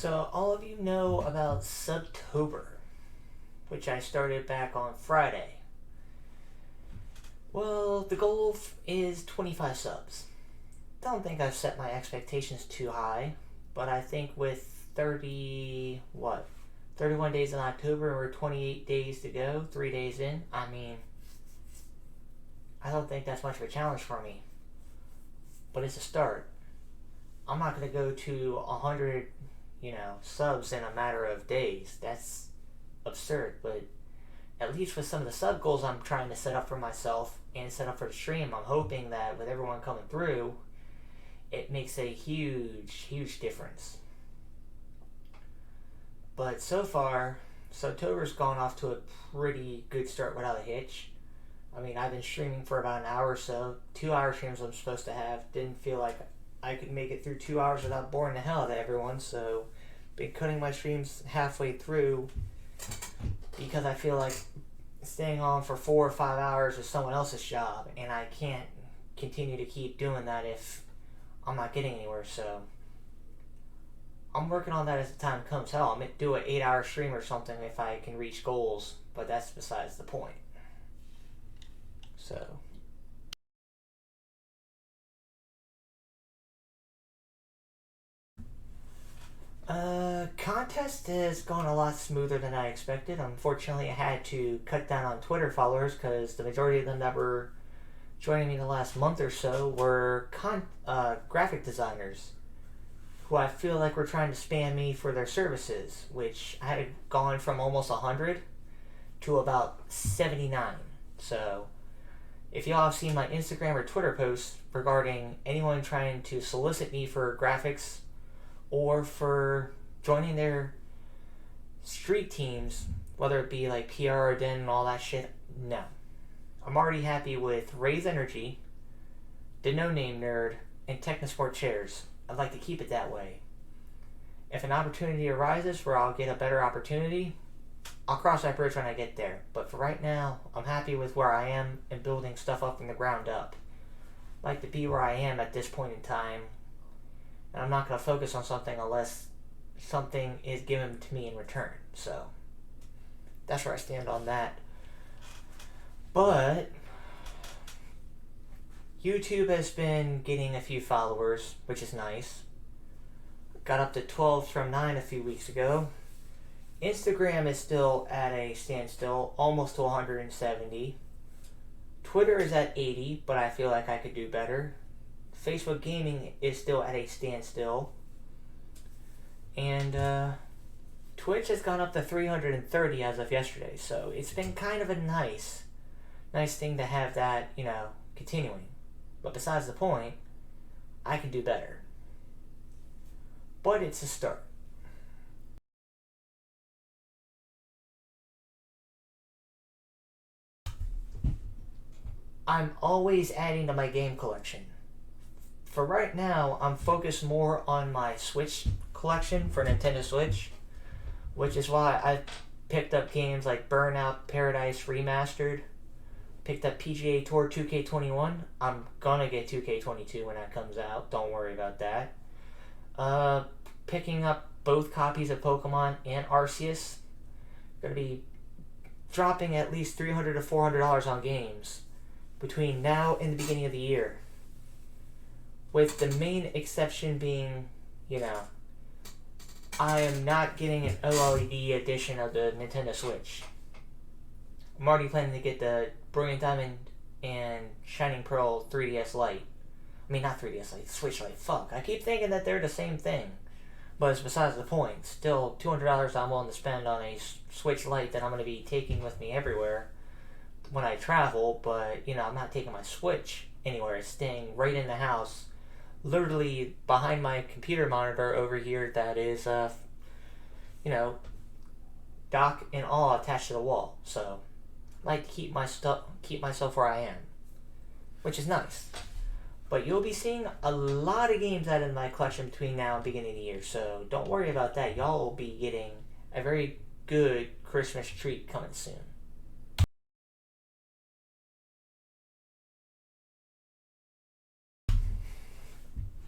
So, all of you know about Subtober, which I started back on Friday. Well, the goal is 25 subs. Don't think I've set my expectations too high, but I think with 31 days in October and we're 28 days to go, 3 days in, I don't think that's much of a challenge for me. But it's a start. I'm not going to go to 100, subs in a matter of days. That's absurd, but at least with some of the sub goals I'm trying to set up for myself and set up for the stream, I'm hoping that with everyone coming through, it makes a huge difference. But so far, Subtober's gone off to a pretty good start without a hitch. I've been streaming for about an hour or so. 2 hour streams I'm supposed to have. Didn't feel like I could make it through 2 hours without boring the hell out of everyone, so been cutting my streams halfway through because I feel like staying on for 4 or 5 hours is someone else's job, and I can't continue to keep doing that if I'm not getting anywhere. So I'm working on that as the time comes. Hell, I'm gonna do an 8 hour stream or something if I can reach goals, but that's besides the point. So contest has gone a lot smoother than I expected. Unfortunately, I had to cut down on Twitter followers because the majority of them that were joining me the last month or so were graphic designers who I feel like were trying to spam me for their services, which I had gone from almost 100 to about 79. So if y'all have seen my Instagram or Twitter posts regarding anyone trying to solicit me for graphics or for joining their street teams, whether it be like PR or Den and all that shit, no. I'm already happy with Raise Energy, the No Name Nerd, and Technosport Chairs. I'd like to keep it that way. If an opportunity arises where I'll get a better opportunity, I'll cross that bridge when I get there. But for right now, I'm happy with where I am and building stuff up from the ground up. I'd like to be where I am at this point in time, and I'm not going to focus on something unless something is given to me in return. So that's where I stand on that. But YouTube has been getting a few followers, which is nice. Got up to 12 from 9 a few weeks ago. Instagram is still at a standstill, almost to 170. Twitter is at 80, but I feel like I could do better. Facebook Gaming is still at a standstill. And Twitch has gone up to 330 as of yesterday, so it's been kind of a nice thing to have that, continuing. But besides the point, I can do better. But it's a start. I'm always adding to my game collection. For right now, I'm focused more on my Switch collection for Nintendo Switch, which is why I picked up games like Burnout Paradise Remastered, picked up PGA Tour 2K21. I'm gonna get 2K22 when that comes out, don't worry about that. Picking up both copies of Pokemon and Arceus. Gonna be dropping at least $300 to $400 on games between now and the beginning of the year. With the main exception being, I am not getting an OLED edition of the Nintendo Switch. I'm already planning to get the Brilliant Diamond and Shining Pearl 3DS Lite. Not 3DS Lite, Switch Lite. Fuck, I keep thinking that they're the same thing. But it's besides the point. Still, $200 I'm willing to spend on a Switch Lite that I'm going to be taking with me everywhere when I travel. But, I'm not taking my Switch anywhere. It's staying right in the house, literally behind my computer monitor over here that is, dock and all attached to the wall. So, I like to keep myself where I am, which is nice. But you'll be seeing a lot of games added in my collection between now and beginning of the year, so don't worry about that. Y'all will be getting a very good Christmas treat coming soon.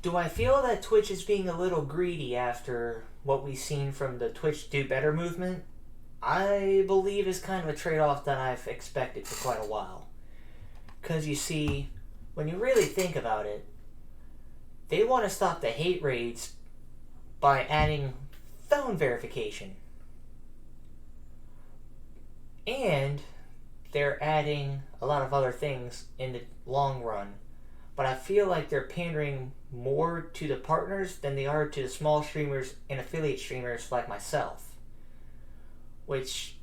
Do I feel that Twitch is being a little greedy after what we've seen from the Twitch Do Better movement? I believe is kind of a trade-off that I've expected for quite a while. Because you see, when you really think about it, they want to stop the hate raids by adding phone verification. And they're adding a lot of other things in the long run. But I feel like they're pandering more to the partners than they are to the small streamers and affiliate streamers like myself. Which,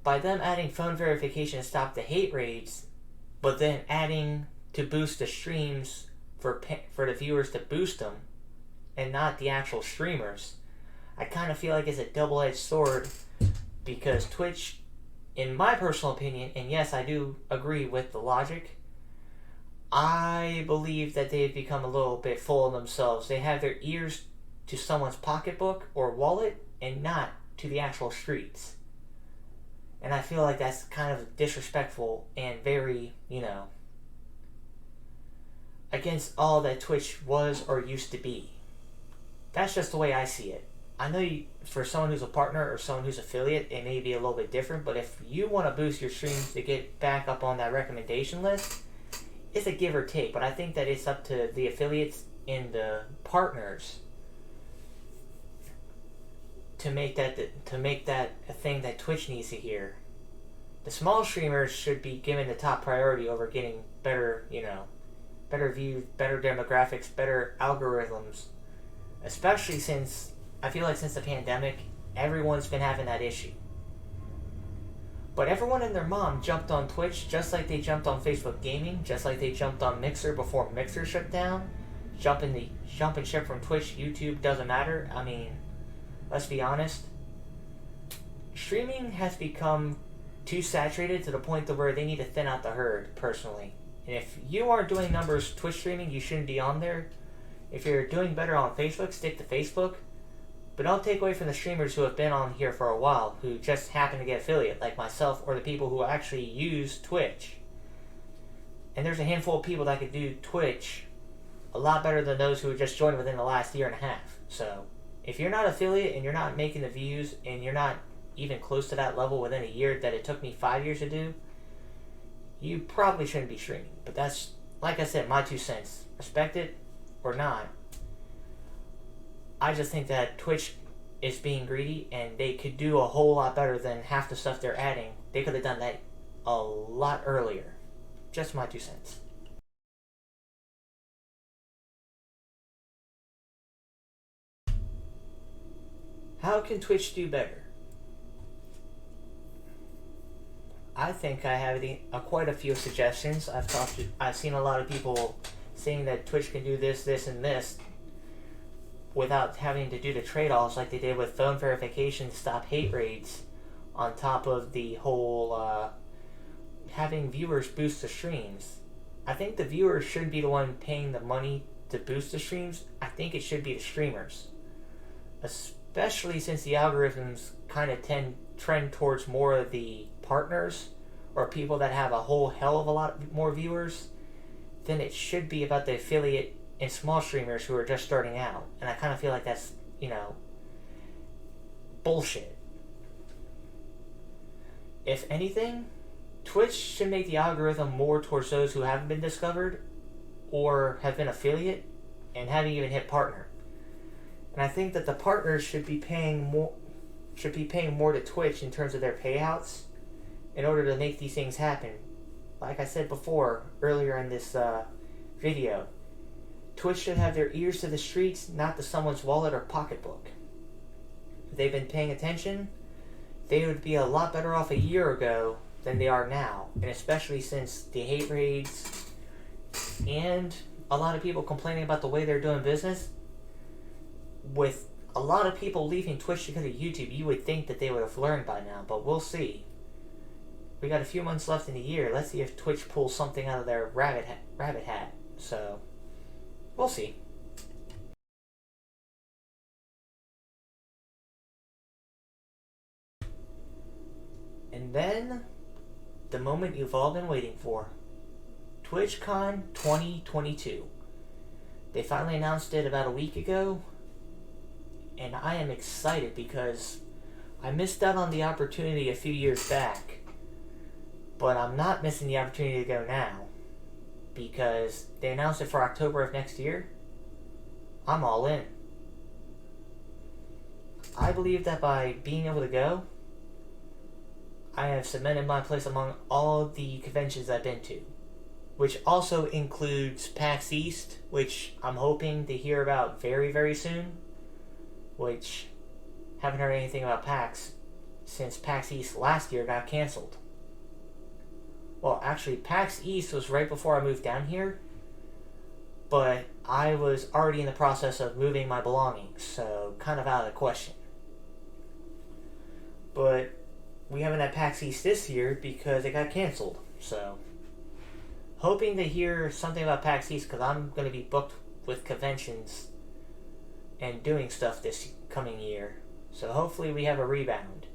by them adding phone verification to stop the hate raids, but then adding to boost the streams for the viewers to boost them, and not the actual streamers, I kind of feel like it's a double-edged sword, because Twitch, in my personal opinion, and yes, I do agree with the logic, I believe that they've become a little bit full of themselves. They have their ears to someone's pocketbook or wallet and not to the actual streets. And I feel like that's kind of disrespectful and very, against all that Twitch was or used to be. That's just the way I see it. I know for someone who's a partner or someone who's affiliate, it may be a little bit different, but if you want to boost your streams to get back up on that recommendation list, it's a give or take, but I think that it's up to the affiliates and the partners to make that a thing that Twitch needs to hear. The small streamers should be given the top priority over getting better, better views, better demographics, better algorithms. Especially since, I feel like since the pandemic, everyone's been having that issue. But everyone and their mom jumped on Twitch just like they jumped on Facebook Gaming, just like they jumped on Mixer before Mixer shut down. Jump and ship from Twitch, YouTube, doesn't matter. I mean, let's be honest. Streaming has become too saturated to the point to where they need to thin out the herd, personally. And if you aren't doing numbers Twitch streaming, you shouldn't be on there. If you're doing better on Facebook, stick to Facebook. But don't take away from the streamers who have been on here for a while, who just happen to get affiliate, like myself, or the people who actually use Twitch. And there's a handful of people that could do Twitch a lot better than those who just joined within the last year and a half. So, if you're not affiliate and you're not making the views and you're not even close to that level within a year that it took me 5 years to do, you probably shouldn't be streaming. But that's, like I said, my 2 cents. Respect it or not. I just think that Twitch is being greedy and they could do a whole lot better than half the stuff they're adding. They could have done that a lot earlier. Just my 2 cents. How can Twitch do better? I think I have quite a few suggestions. I've seen a lot of people saying that Twitch can do this, this, and this without having to do the trade-offs like they did with phone verification to stop hate raids, on top of the whole having viewers boost the streams. I think the viewers shouldn't be the one paying the money to boost the streams. I think it should be the streamers. Especially since the algorithms kind of trend towards more of the partners or people that have a whole hell of a lot more viewers, then it should be about the affiliate and small streamers who are just starting out. And I kind of feel like that's, bullshit. If anything, Twitch should make the algorithm more towards those who haven't been discovered or have been affiliate and haven't even hit partner. And I think that the partners should be paying more to Twitch in terms of their payouts in order to make these things happen. Like I said before, earlier in this video, Twitch should have their ears to the streets, not to someone's wallet or pocketbook. If they've been paying attention, they would be a lot better off a year ago than they are now. And especially since the hate raids and a lot of people complaining about the way they're doing business, with a lot of people leaving Twitch to go to YouTube, you would think that they would have learned by now, but we'll see. We got a few months left in the year. Let's see if Twitch pulls something out of their rabbit hat. So, we'll see. And then, the moment you've all been waiting for. TwitchCon 2022. They finally announced it about a week ago, and I am excited because I missed out on the opportunity a few years back, but I'm not missing the opportunity to go now because they announced it for October of next year. I'm all in. I believe that by being able to go, I have cemented my place among all the conventions I've been to, which also includes PAX East, which I'm hoping to hear about very, very soon, which haven't heard anything about PAX since PAX East last year got canceled. Well, actually, PAX East was right before I moved down here, but I was already in the process of moving my belongings, so kind of out of the question. But we haven't had PAX East this year because it got canceled, so hoping to hear something about PAX East because I'm going to be booked with conventions and doing stuff this coming year. So hopefully we have a rebound.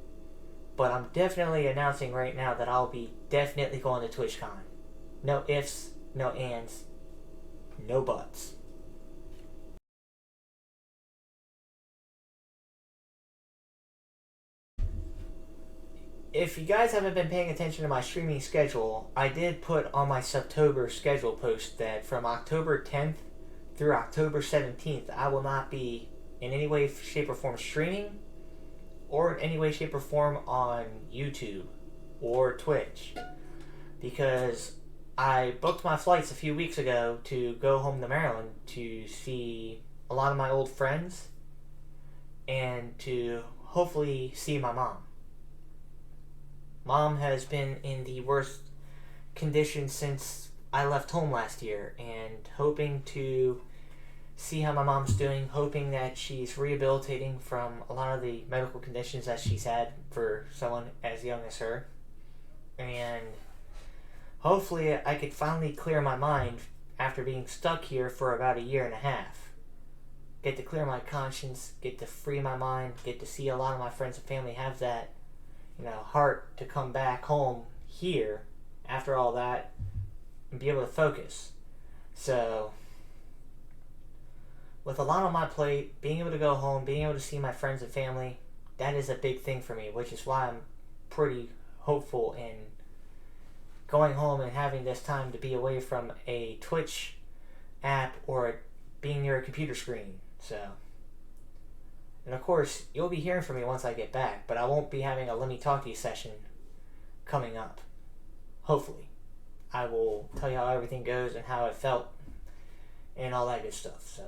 But I'm definitely announcing right now that I'll be definitely going to TwitchCon. No ifs, no ands, no buts. If you guys haven't been paying attention to my streaming schedule, I did put on my September schedule post that from October 10th through October 17th, I will not be in any way, shape, or form streaming or in any way, shape, or form on YouTube or Twitch because I booked my flights a few weeks ago to go home to Maryland to see a lot of my old friends and to hopefully see my mom. Mom has been in the worst condition since I left home last year, and hoping to see how my mom's doing, hoping that she's rehabilitating from a lot of the medical conditions that she's had for someone as young as her. And hopefully I could finally clear my mind after being stuck here for about a year and a half. Get to clear my conscience, get to free my mind, get to see a lot of my friends and family have that heart to come back home here after all that and be able to focus. So, with a lot on my plate, being able to go home, being able to see my friends and family, that is a big thing for me, which is why I'm pretty hopeful in going home and having this time to be away from a Twitch app or being near a computer screen. So, and of course, you'll be hearing from me once I get back, but I won't be having a Let Me Talk to You session coming up. Hopefully. I will tell you how everything goes and how it felt and all that good stuff. So